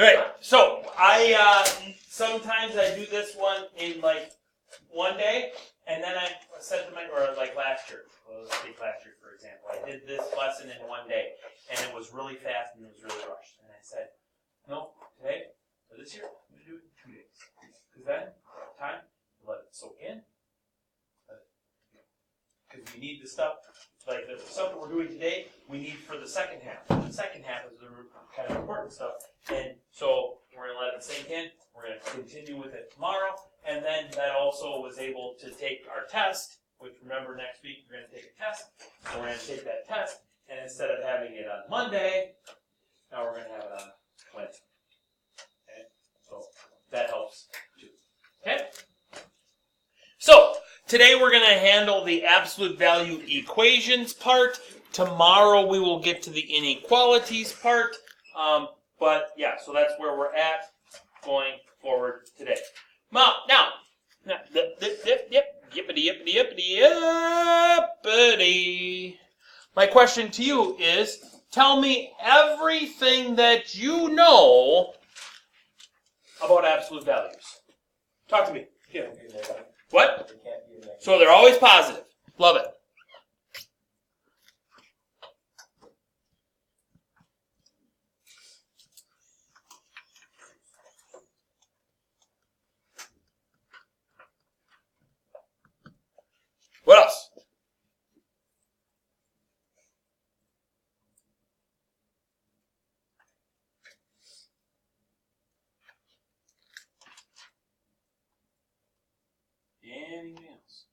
right, so sometimes I do this one in like one day, and then I said to my, or like last year, well, let's take last year for example, I did this lesson in one day, and it was really fast and it was really rushed, and I said, no, today, for this year, I'm going to do it in 2 days, because then, time, let it soak in, because we need the stuff, like the stuff that we're doing today, we need for the second half. The second half is the kind of important stuff. And so we're going to let it sink in. We're going to continue with it tomorrow. And then that also was able to take our test, which remember next week we're going to take a test. So we're going to take that test, and instead of having it on Monday, now we're going to have it on Wednesday. Okay? So that helps too. Okay? So today we're going to handle the absolute value equations part. Tomorrow we will get to the inequalities part. But yeah, so that's where we're at going forward today. Now, yippity. My question to you is, tell me everything that you know about absolute values. Talk to me. Yeah. What? So they're always positive. Love it. What else? Anything else?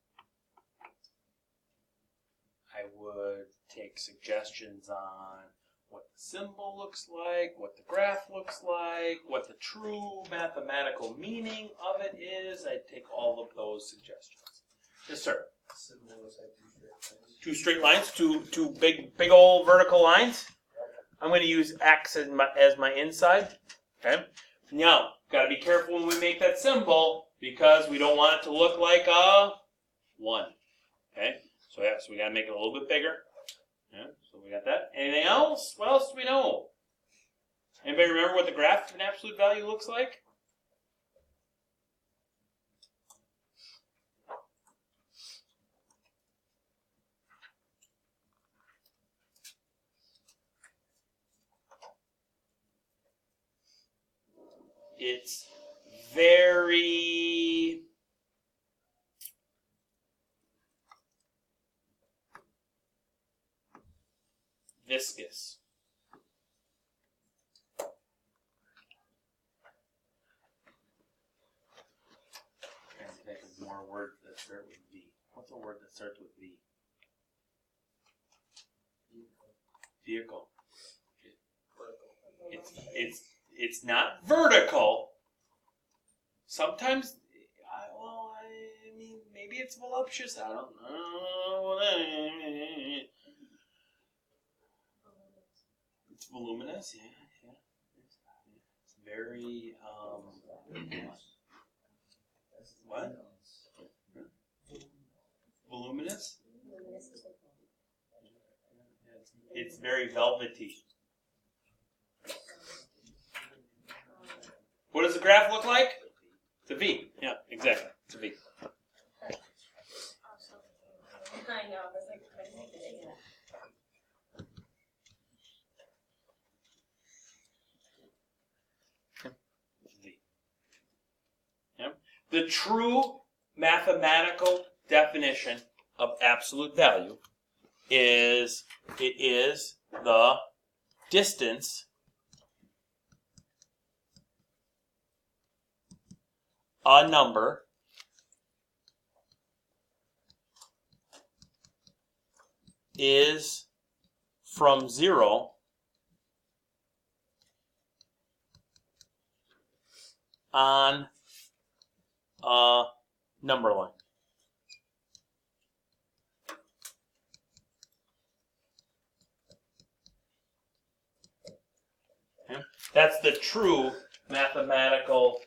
I would take suggestions on what the symbol looks like, what the graph looks like, what the true mathematical meaning of it is. I'd take all of those suggestions. Yes, sir. Two straight lines, two big old vertical lines. I'm going to use X as my inside. Okay. Now, got to be careful when we make that symbol because we don't want it to look like a 1. Okay. So yeah, so we got to make it a little bit bigger. Yeah. So we got that. Anything else? What else do we know? Anybody remember what the graph of an absolute value looks like? It's very viscous. I'm trying to think of more words that start with V. What's a word that starts with V? Vehicle. It's not vertical. Sometimes, I mean, maybe it's voluptuous. I don't know. It's voluminous, yeah. It's very, what? Voluminous? It's very velvety. What does the graph look like? It's a V. Yeah, exactly. It's a V. I know. That's like V. Yeah. The true mathematical definition of absolute value is it is the distance a number is from 0 on a number line. Okay? That's the true mathematical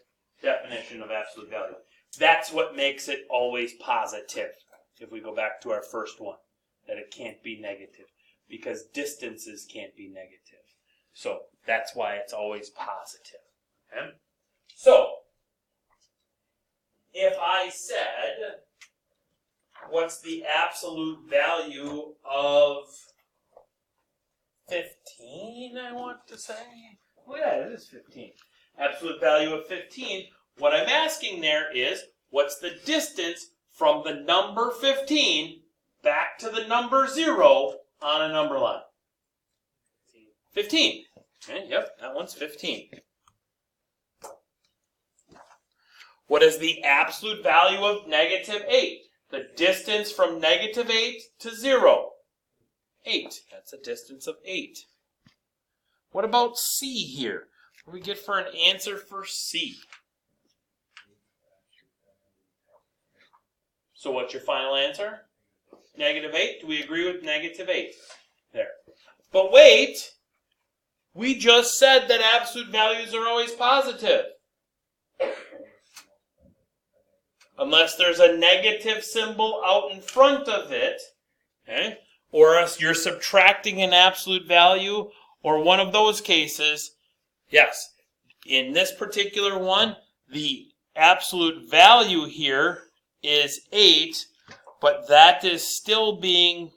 definition of absolute value. That's what makes it always positive. If we go back to our first one, that it can't be negative, because distances can't be negative. So that's why it's always positive. Okay? So, if I said, what's the absolute value of 15, I want to say? Oh yeah, it is 15. Absolute value of 15. What I'm asking there is, what's the distance from the number 15 back to the number 0 on a number line? 15. Okay, yep, that one's 15. What is the absolute value of negative 8? The distance from negative 8 to 0. 8. That's a distance of 8. What about C here? What do we get for an answer for C? So what's your final answer? Negative 8. Do we agree with negative 8? There. But wait! We just said that absolute values are always positive. Unless there's a negative symbol out in front of it, okay? Or else you're subtracting an absolute value, or one of those cases, yes. In this particular one, the absolute value here is 8, but that is still being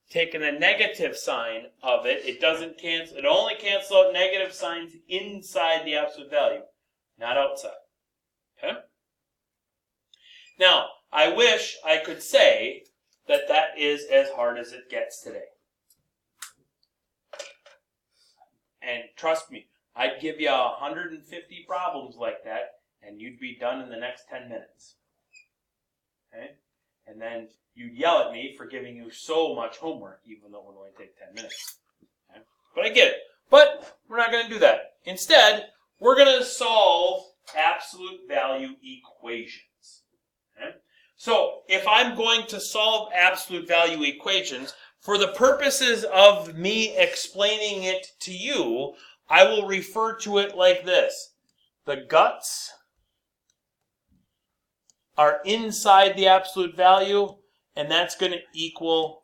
taken a negative sign of it. It doesn't cancel. It only cancels out negative signs inside the absolute value, not outside. Okay? Now, I wish I could say that that is as hard as it gets today. And trust me, I'd give you 150 problems like that, and you'd be done in the next 10 minutes. Okay? And then you'd yell at me for giving you so much homework, even though it would only take 10 minutes. Okay? But I get it. But we're not going to do that. Instead, we're going to solve absolute value equations. Okay? So, if I'm going to solve absolute value equations, for the purposes of me explaining it to you, I will refer to it like this. The guts are inside the absolute value, and that's going to equal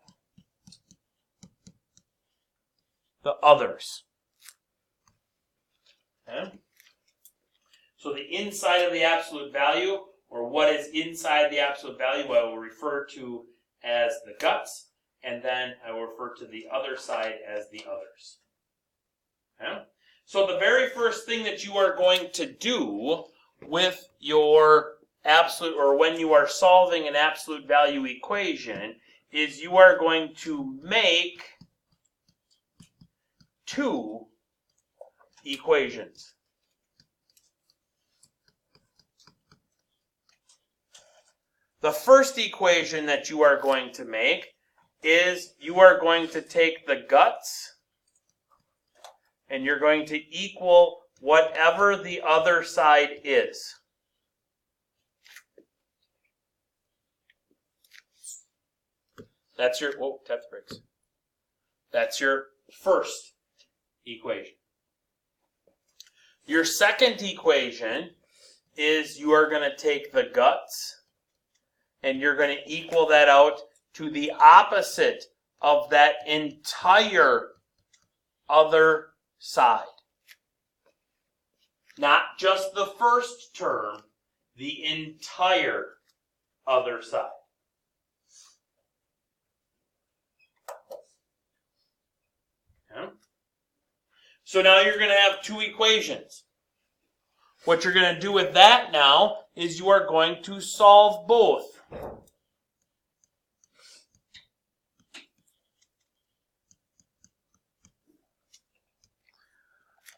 the others. Okay? So the inside of the absolute value, or what is inside the absolute value, I will refer to as the guts, and then I will refer to the other side as the others. Okay? So the very first thing that you are going to do with your absolute, or when you are solving an absolute value equation, is you are going to make two equations. The first equation that you are going to make is you are going to take the guts and you're going to equal whatever the other side is. That's your, whoa, tap the brakes. That's your first equation. Your second equation is you are going to take the guts and you're going to equal that out to the opposite of that entire other side. Not just the first term, the entire other side. Okay. So now you're going to have two equations. What you're going to do with that now is you are going to solve both.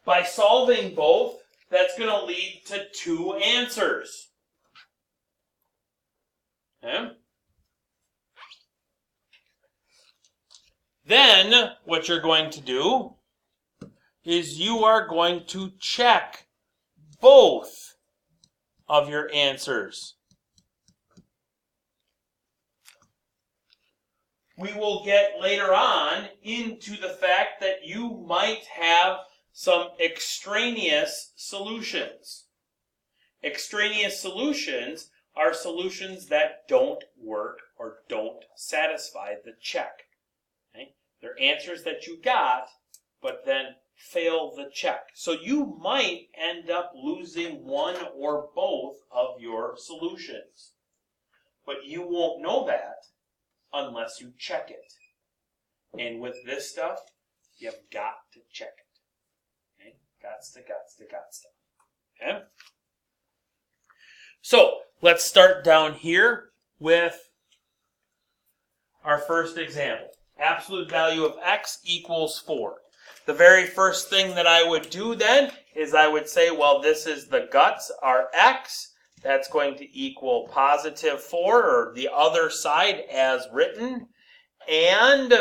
By solving both, that's going to lead to two answers. Okay? Then, what you're going to do is you are going to check both of your answers. We will get later on into the fact that you might have some extraneous solutions. Extraneous solutions are solutions that don't work or don't satisfy the check. Okay? They're answers that you got, but then fail the check. So you might end up losing one or both of your solutions. But you won't know that unless you check it. And with this stuff, you've got to check it. Okay? Gots to. Okay? So, let's start down here with our first example. Absolute value of x equals 4. The very first thing that I would do then is I would say, well, this is the guts, our x. That's going to equal positive 4, or the other side as written. And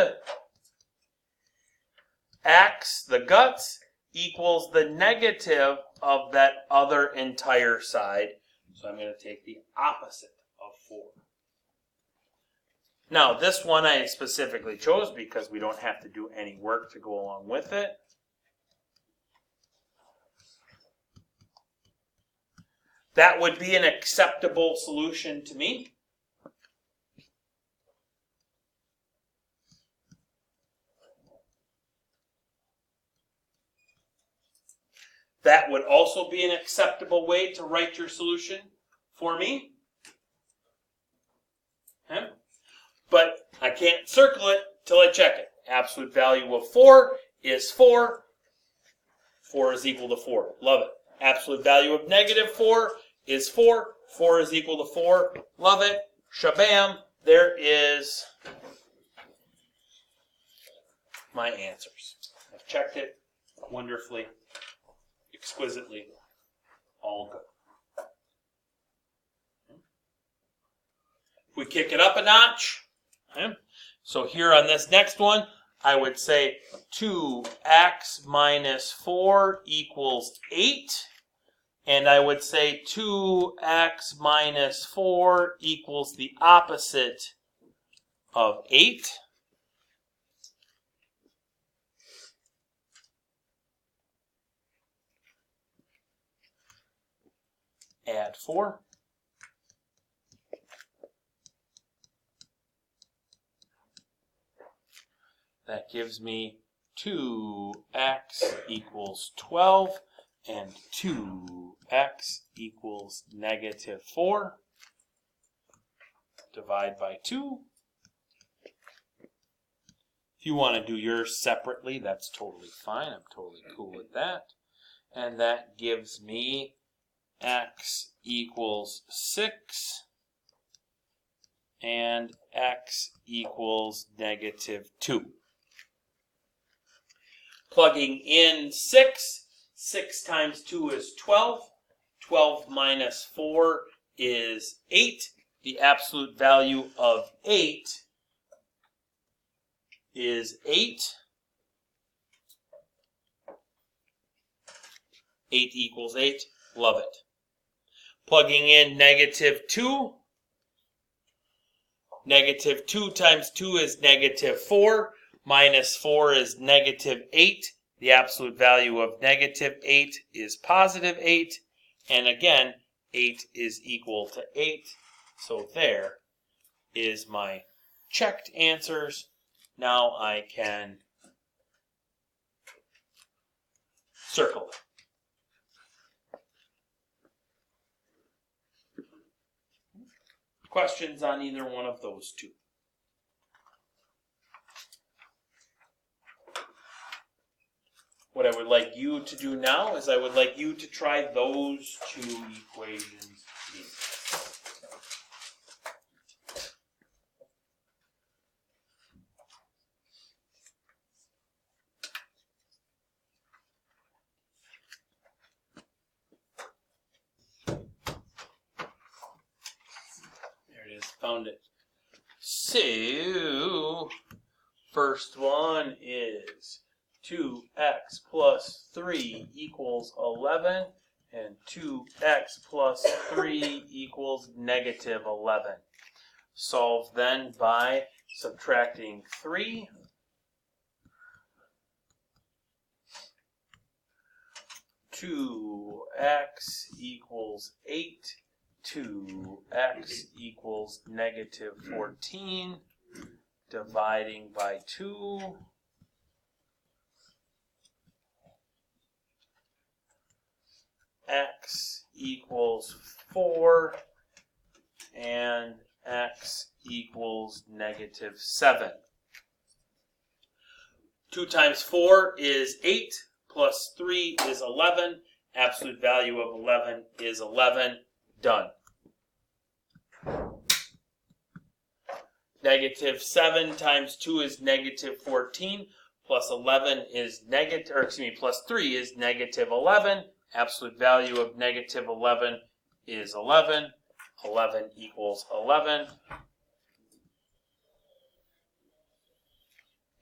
x, the guts, equals the negative of that other entire side. So I'm going to take the opposite of 4. Now, this one I specifically chose because we don't have to do any work to go along with it. That would be an acceptable solution to me. That would also be an acceptable way to write your solution for me. Okay. But I can't circle it till I check it. Absolute value of 4 is 4. 4 is equal to 4. Love it. Absolute value of negative 4 is 4. 4 is equal to 4. Love it. Shabam. There is my answers. I've checked it wonderfully, exquisitely. All good. If we kick it up a notch, okay. So here on this next one, I would say 2x minus 4 equals 8. And I would say 2x minus 4 equals the opposite of 8. Add 4. That gives me 2x equals 12 and 2x equals negative 4. Divide by 2. If you want to do yours separately, that's totally fine. I'm totally cool with that. And that gives me x equals 6 and x equals negative 2. Plugging in 6, 6 times 2 is 12. 12 minus 4 is 8. The absolute value of 8 is 8. 8 equals 8. Love it. Plugging in negative 2. Negative 2 times 2 is negative 4. Minus 4 is negative 8. The absolute value of negative 8 is positive 8. And again, 8 is equal to 8. So there is my checked answers. Now I can circle it. Questions on either one of those two? What I would like you to do now is I would like you to try those two equations here. There it is, found it. So, first one is 2x plus 3 equals 11, and 2x plus 3 equals negative 11. Solve then by subtracting 3. Two x equals 8. 2x equals negative 14. Dividing by 2. x equals 4 and x equals negative 7. 2 times 4 is 8, plus 3 is 11. Absolute value of 11 is 11. Done. Negative 7 times 2 is negative 14, plus 11 is negative, or excuse me, plus 3 is negative 11. Absolute value of negative 11 is 11. 11 equals 11.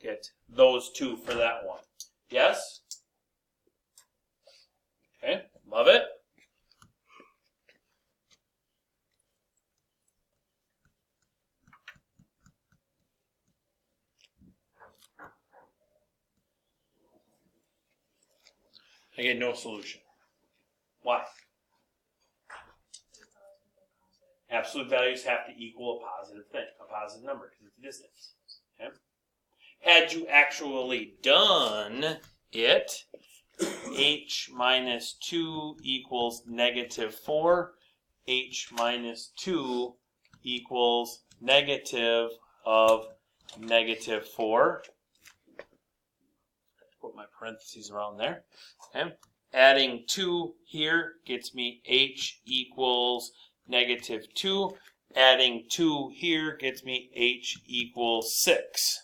Get those two for that one. Yes? Okay, love it. I get no solution. Why? Absolute values have to equal a positive thing, a positive number, because it's a distance. Okay? Had you actually done it, h minus 2 equals negative 4, h minus 2 equals negative of negative 4. Put my parentheses around there. Okay. Adding 2 here gets me h equals negative 2. Adding 2 here gets me h equals 6.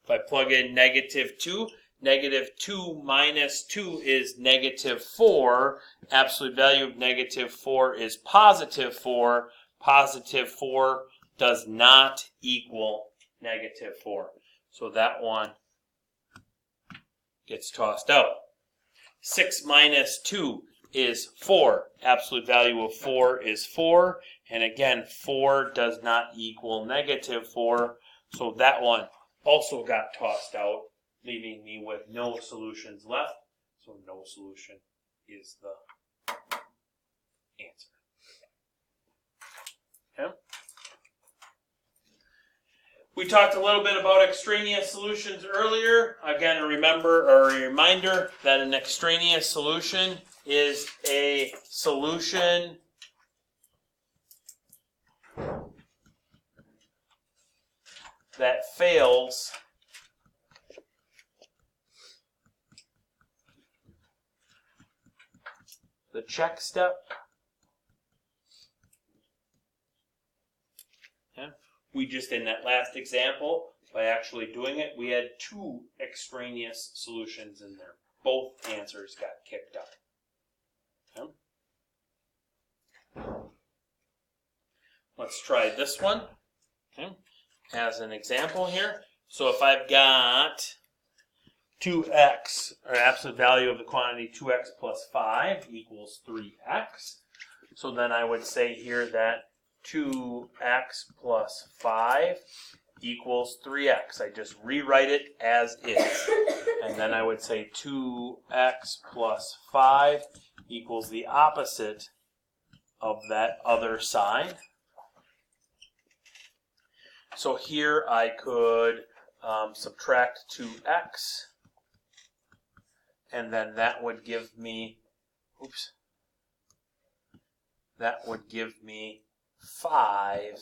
If I plug in negative 2, negative 2 minus 2 is negative 4. Absolute value of negative 4 is positive 4. Positive 4 does not equal negative 4. So that one gets tossed out. 6 minus 2 is 4. Absolute value of 4 is 4. And again, 4 does not equal negative 4. So that one also got tossed out, leaving me with no solutions left. So no solution is the answer. Okay. We talked a little bit about extraneous solutions earlier. Again, a reminder that an extraneous solution is a solution that fails the check step. Okay. We just, in that last example, by actually doing it, we had 2 extraneous solutions in there. Both answers got kicked out. Okay. Let's try this one. Okay. As an example here. So if I've got 2x, or absolute value of the quantity 2x plus 5 equals 3x. So then I would say here that 2x plus 5 equals 3x. I just rewrite it as is. And then I would say 2x plus 5 equals the opposite of that other side. So here I could subtract 2x, and then that would give me, that would give me 5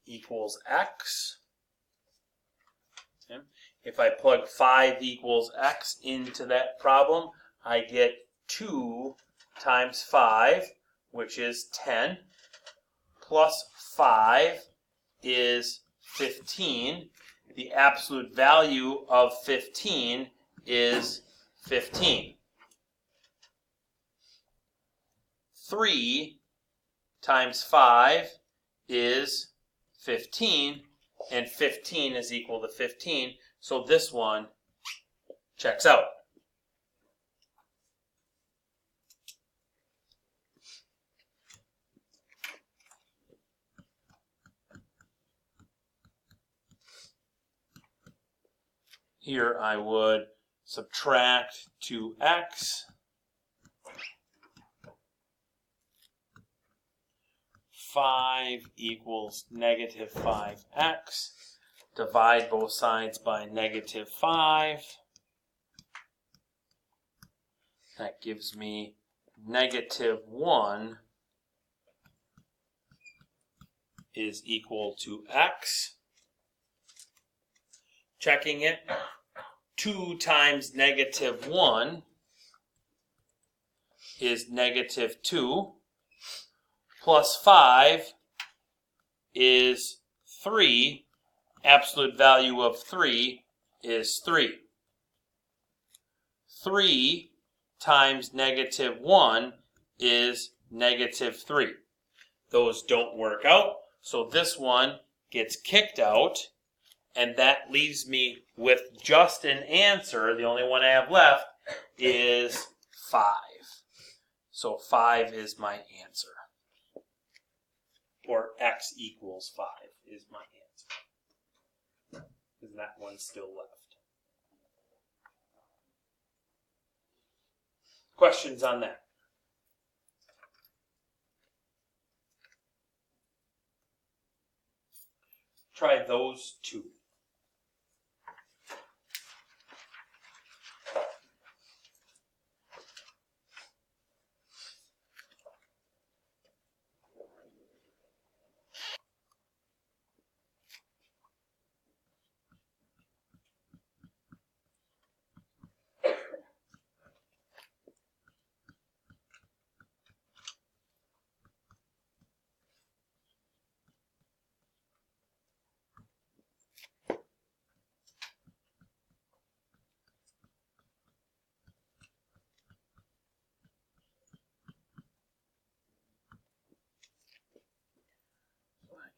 equals x. Okay. If I plug 5 equals x into that problem, I get 2 times 5, which is 10, plus 5 is 15. The absolute value of 15 is 15. 3 times 5 is 15, and 15 is equal to 15, so this one checks out. Here I would subtract 2x, 5 equals negative 5x, divide both sides by negative 5, That gives me -1 is equal to x. Checking it. 2 times -1 is -2. Plus 5 is 3. Absolute value of 3 is 3. 3 times -1 is -3. Those don't work out, so this one gets kicked out, and that leaves me with just an answer. The only one I have left is 5. So 5 is my answer. Or x equals 5 is my answer. Because that one's still left. Questions on that? Try those two.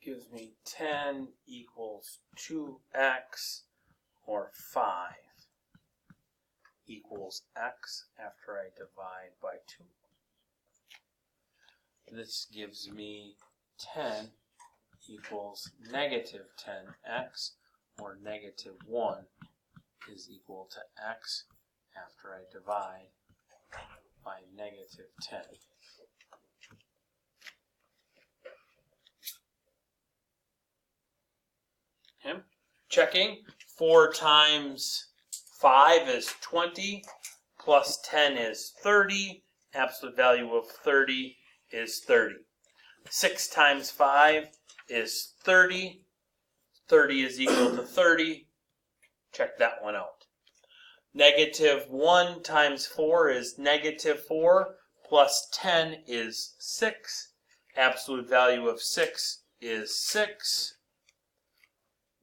Gives me 10 equals 2x, or 5 equals x after I divide by 2. This gives me 10 equals -10x, or -1 is equal to x after I divide by -10. Okay. Checking. 4 times 5 is 20, plus 10 is 30. Absolute value of 30 is 30. 6 times 5 is 30. 30 is equal to 30. Check that one out. -1 times 4 is -4, plus 10 is 6. Absolute value of 6 is 6.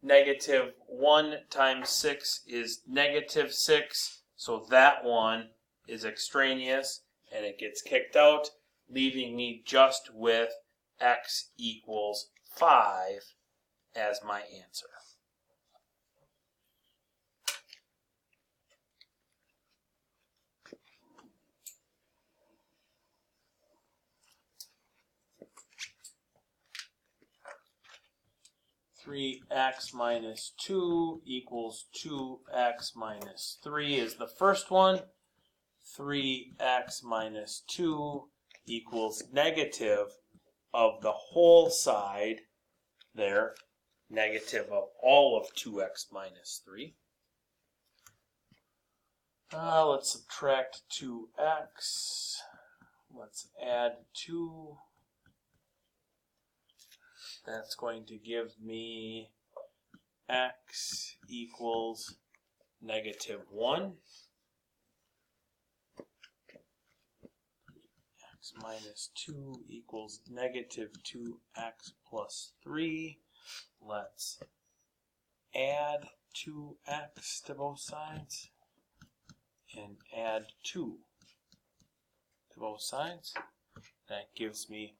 -1 times 6 is -6, so that one is extraneous and it gets kicked out, leaving me just with x equals 5 as my answer. (3x minus 2 equals 2x minus 3 is the first one. 3x minus 2 equals negative of the whole side there, negative of all of 2x minus 3. Let's subtract 2x. Let's add 2. That's going to give me x equals -1. X minus 2 equals -2x plus 3. Let's add 2x to both sides and add 2 to both sides. That gives me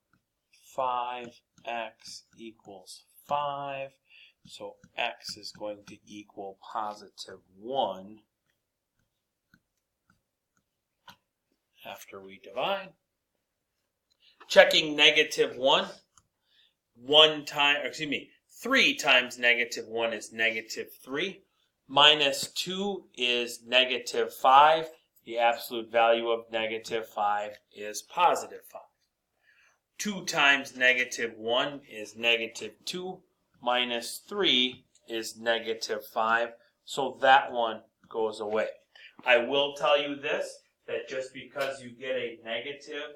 5x equals 5. So x is going to equal +1 after we divide. Checking -1. 3 times -1 is -3. Minus 2 is -5. The absolute value of -5 is +5. 2 times -1 is -2. Minus 3 is -5. So that one goes away. I will tell you this, that just because you get a negative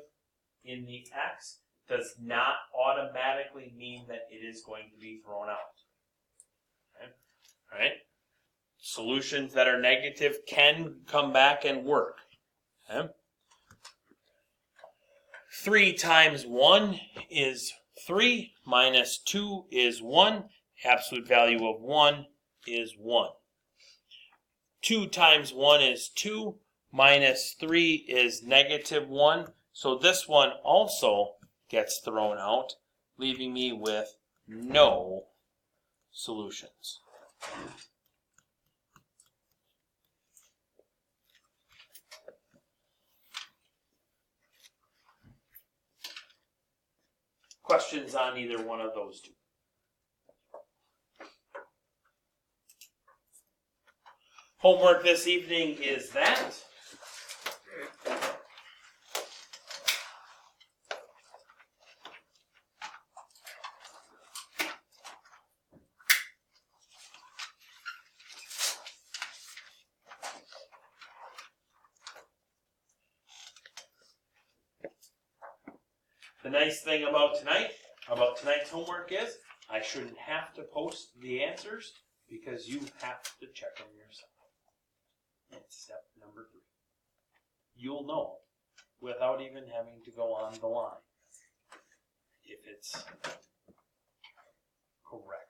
in the x does not automatically mean that it is going to be thrown out. Okay? All right? Solutions that are negative can come back and work. Okay? 3 times 1 is 3, minus 2 is 1. Absolute value of 1 is 1. 2 times 1 is 2, minus 3 is negative 1. So this one also gets thrown out, leaving me with no solutions. Questions on either one of those two? Homework this evening is that. The nice thing about tonight's homework is I shouldn't have to post the answers because you have to check them yourself. It's step number 3. You'll know without even having to go on the line if it's correct.